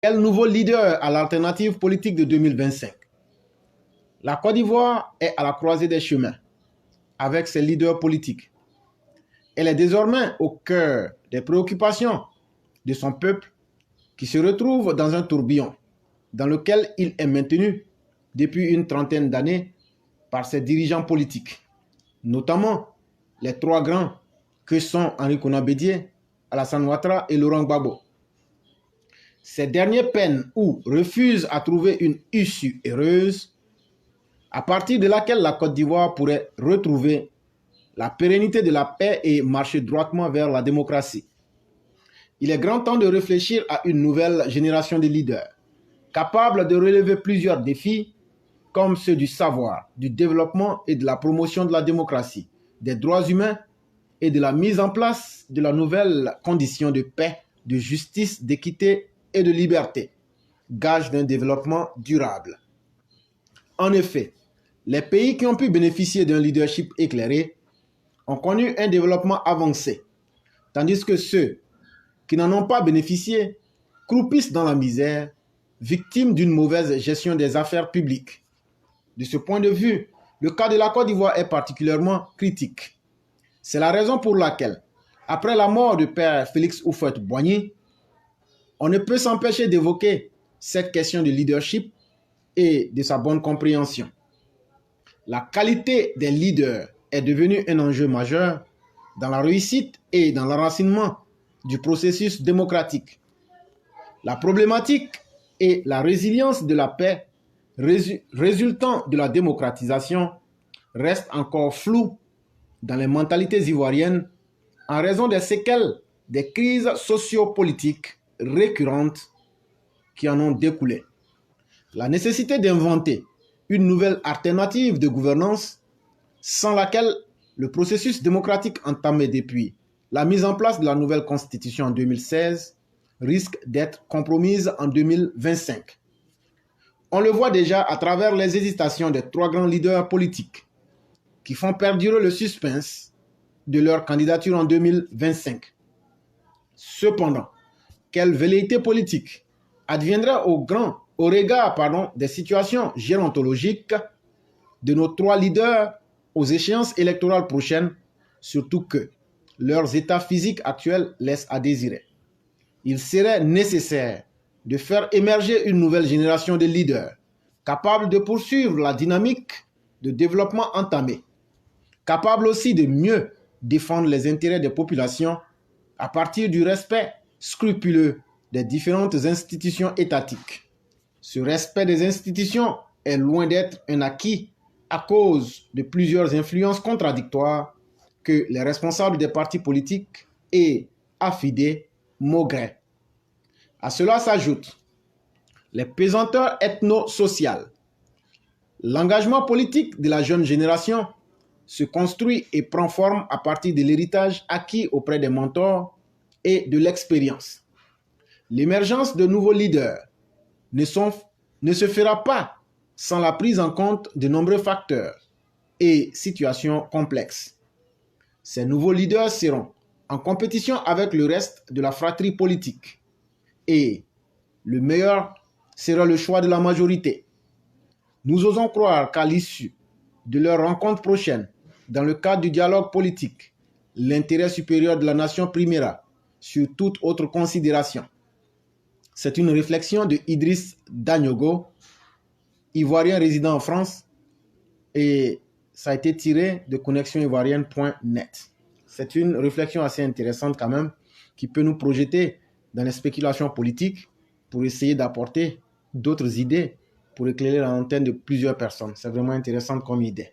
Quel nouveau leader à l'alternative politique de 2025? La Côte d'Ivoire est à la croisée des chemins avec ses leaders politiques. Elle est désormais au cœur des préoccupations de son peuple qui se retrouve dans un tourbillon dans lequel il est maintenu depuis une trentaine d'années par ses dirigeants politiques, notamment les trois grands que sont Henri Konan Bédié, Alassane Ouattara et Laurent Gbagbo. Ces derniers peinent ou refusent à trouver une issue heureuse à partir de laquelle la Côte d'Ivoire pourrait retrouver la pérennité de la paix et marcher droitement vers la démocratie. Il est grand temps de réfléchir à une nouvelle génération de leaders, capables de relever plusieurs défis comme ceux du savoir, du développement et de la promotion de la démocratie, des droits humains et de la mise en place de la nouvelle condition de paix, de justice, d'équité et de liberté, gage d'un développement durable. En effet, les pays qui ont pu bénéficier d'un leadership éclairé ont connu un développement avancé, tandis que ceux qui n'en ont pas bénéficié croupissent dans la misère, victimes d'une mauvaise gestion des affaires publiques. De ce point de vue, le cas de la Côte d'Ivoire est particulièrement critique. C'est la raison pour laquelle, après la mort du père Félix Houphouët-Boigny, on ne peut s'empêcher d'évoquer cette question de leadership et de sa bonne compréhension. La qualité des leaders est devenue un enjeu majeur dans la réussite et dans l'enracinement du processus démocratique. La problématique et la résilience de la paix résultant de la démocratisation restent encore floues dans les mentalités ivoiriennes en raison des séquelles des crises sociopolitiques récurrentes qui en ont découlé. La nécessité d'inventer une nouvelle alternative de gouvernance sans laquelle le processus démocratique entamé depuis la mise en place de la nouvelle constitution en 2016 risque d'être compromise en 2025. On le voit déjà à travers les hésitations des trois grands leaders politiques qui font perdurer le suspense de leur candidature en 2025. Cependant, quelle velléité politique adviendra au regard des situations gérontologiques de nos trois leaders aux échéances électorales prochaines, surtout que leurs états physiques actuels laissent à désirer. Il serait nécessaire de faire émerger une nouvelle génération de leaders capables de poursuivre la dynamique de développement entamée, capables aussi de mieux défendre les intérêts des populations à partir du respect scrupuleux des différentes institutions étatiques. Ce respect des institutions est loin d'être un acquis à cause de plusieurs influences contradictoires que les responsables des partis politiques et affidés maugréent. À cela s'ajoutent les pesanteurs ethno-sociales. L'engagement politique de la jeune génération se construit et prend forme à partir de l'héritage acquis auprès des mentors et de l'expérience. L'émergence de nouveaux leaders ne se fera pas sans la prise en compte de nombreux facteurs et situations complexes. Ces nouveaux leaders seront en compétition avec le reste de la fratrie politique et le meilleur sera le choix de la majorité. Nous osons croire qu'à l'issue de leur rencontre prochaine, dans le cadre du dialogue politique, l'intérêt supérieur de la nation primera sur toute autre considération. C'est une réflexion de Idriss Dagnogo, ivoirien résident en France, et ça a été tiré de connexioivoirienne.net. C'est une réflexion assez intéressante quand même, qui peut nous projeter dans les spéculations politiques pour essayer d'apporter d'autres idées pour éclairer la lanterne de plusieurs personnes. C'est vraiment intéressant comme idée.